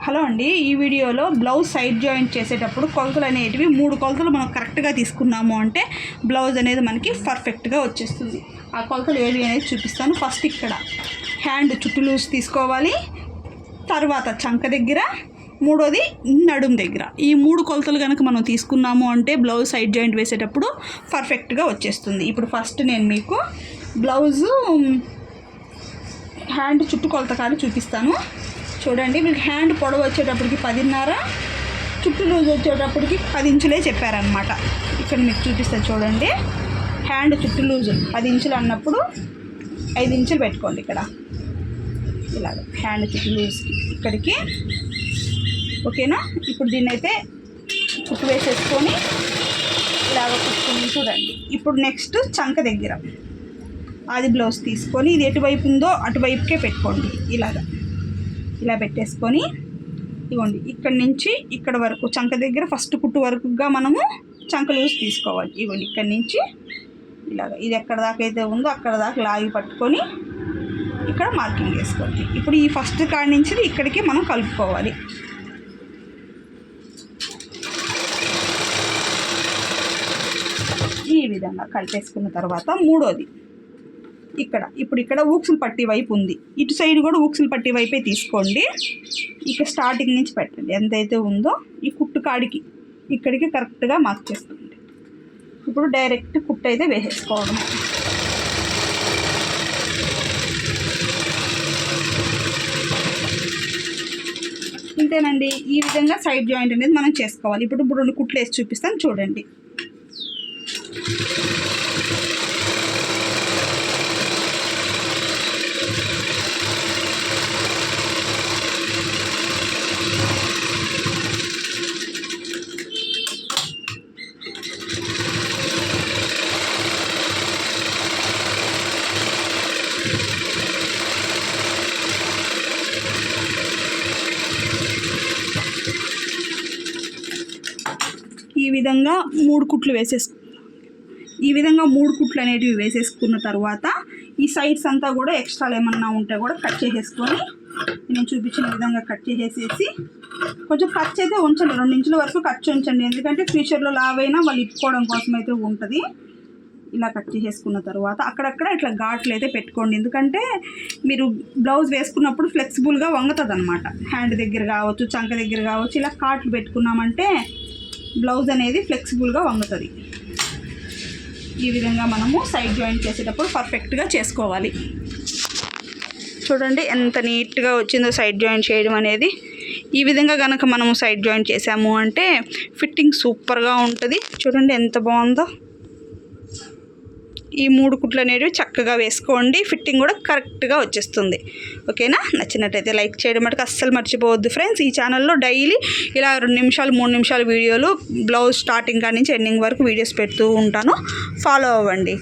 Hello అండి, ఈ వీడియోలో బ్లౌజ్ సైడ్ జాయింట్ చేసేటప్పుడు కొలతలు అనేటివి 3 కొలతలు మనం కరెక్ట్గా తీసుకున్నాము అంటే బ్లౌజ్ అనేది మనకి పర్ఫెక్ట్గా వచ్చేస్తుంది. ఆ కొలతలు ఏవి అనేది చూపిస్తాను. ఫస్ట్ ఇక్కడ హ్యాండ్ చుట్టూ లూజ్ తీసుకోవాలి, తర్వాత చంక దగ్గర, మూడోది నడుం దగ్గర. ఈ 3 కొలతలు కనుక మనం తీసుకున్నాము అంటే బ్లౌజ్ సైడ్ జాయింట్ వేసేటప్పుడు పర్ఫెక్ట్గా వచ్చేస్తుంది. ఇప్పుడు ఫస్ట్ నేను మీకు బ్లౌజు హ్యాండ్ చుట్టూ కొలత కాదు చూపిస్తాను. చూడండి, మీకు హ్యాండ్ పొడవు వచ్చేటప్పటికి 10.5, చుట్టూ లూజ్ వచ్చేటప్పటికి 10 ఇంచులే చెప్పారనమాట. ఇక్కడ మీకు చూపిస్తాను చూడండి. హ్యాండ్ చుట్టూ లూజు 10 ఇంచులు అన్నప్పుడు 5 ఇంచులు పెట్టుకోండి. ఇక్కడ ఇలాగ హ్యాండ్ చుట్టూ లూజ్కి ఇక్కడికి, ఓకేనా. ఇప్పుడు దీన్ని అయితే కుట్టు వేసేసుకొని ఇలాగ కుట్టుకుని చూడండి. ఇప్పుడు నెక్స్ట్ చంక దగ్గర అది బ్లౌజ్ తీసుకొని ఇది ఎటువైపు ఉందో అటువైపుకే పెట్టుకోండి. ఇలా పెట్టేసుకొని ఇవ్వండి, ఇక్కడి నుంచి ఇక్కడ వరకు చంక దగ్గర ఫస్ట్ కుట్టు వరకుగా మనము చంక లూజ్ తీసుకోవాలి. ఇవ్వండి, ఇక్కడి నుంచి ఇలాగ ఇది ఎక్కడ దాకా అయితే ఉందో అక్కడ దాకా లాగి పట్టుకొని ఇక్కడ మార్కింగ్ వేసుకోండి. ఇప్పుడు ఈ ఫస్ట్ కాడి నుంచి ఇక్కడికి మనం కలుపుకోవాలి. ఈ విధంగా కలిపేసుకున్న తర్వాత మూడోది ఇక్కడ ఊక్సులు పట్టి వైపు ఉంది, ఇటు సైడ్ కూడా ఊక్సులు పట్టి వైపే తీసుకోండి. ఇక స్టార్టింగ్ నుంచి పెట్టండి, ఎంతైతే ఉందో ఈ కుట్టు కాడికి ఇక్కడికి కరెక్ట్గా మార్క్ చేసుకోండి. ఇప్పుడు డైరెక్ట్ కుట్టు అయితే వేసేసుకోవడం. ఇంతేనండి. ఈ విధంగా సైడ్ జాయింట్ అనేది మనం చేసుకోవాలి. ఇప్పుడు 2 కుట్లు వేసి చూపిస్తాను చూడండి. ఈ విధంగా 3 కుట్లు అనేటివి వేసేసుకున్న తర్వాత ఈ సైడ్స్ అంతా కూడా ఎక్స్ట్రాలు ఏమన్నా ఉంటే కూడా కట్ చేసేసుకొని నేను చూపించిన విధంగా కట్ చేసేసి కొంచెం ఖర్చు అయితే ఉంచండి, 2 ఇంచుల వరకు ఖర్చు ఉంచండి. ఎందుకంటే ఫ్యూచర్లో లావైనా వాళ్ళు ఇప్పుకోవడం కోసం అయితే ఉంటుంది. ఇలా కట్ చేసేసుకున్న తర్వాత అక్కడక్కడ ఇట్లా ఘాట్లు అయితే పెట్టుకోండి. ఎందుకంటే మీరు బ్లౌజ్ వేసుకున్నప్పుడు ఫ్లెక్సిబుల్గా వంగుతుంది అనమాట. హ్యాండ్ దగ్గర కావచ్చు, చంక దగ్గర కావచ్చు, ఇలా కాట్లు పెట్టుకున్నామంటే బ్లౌజ్ అనేది ఫ్లెక్సిబుల్గా వంగుతుంది. ఈ విధంగా మనము సైడ్ జాయింట్ చేసేటప్పుడు పర్ఫెక్ట్గా చేసుకోవాలి. చూడండి ఎంత నీట్గా వచ్చిందో సైడ్ జాయింట్ చేయడం అనేది. ఈ విధంగా కనుక మనము సైడ్ జాయింట్ చేసాము అంటే ఫిట్టింగ్ సూపర్గా ఉంటుంది. చూడండి ఎంత బాగుందో. ఈ 3 కుట్లు అనేవి చక్కగా వేసుకోండి, ఫిట్టింగ్ కూడా కరెక్ట్గా వచ్చేస్తుంది. ఓకేనా. నచ్చినట్టయితే లైక్ చేయడం మటుకు అస్సలు మర్చిపోవద్దు ఫ్రెండ్స్. ఈ ఛానల్లో డైలీ ఇలా 2 నిమిషాలు 3 నిమిషాల వీడియోలు బ్లౌజ్ స్టార్టింగ్ కాడి నుంచి ఎండింగ్ వరకు వీడియోస్ పెడుతూ ఉంటాను, ఫాలో అవ్వండి.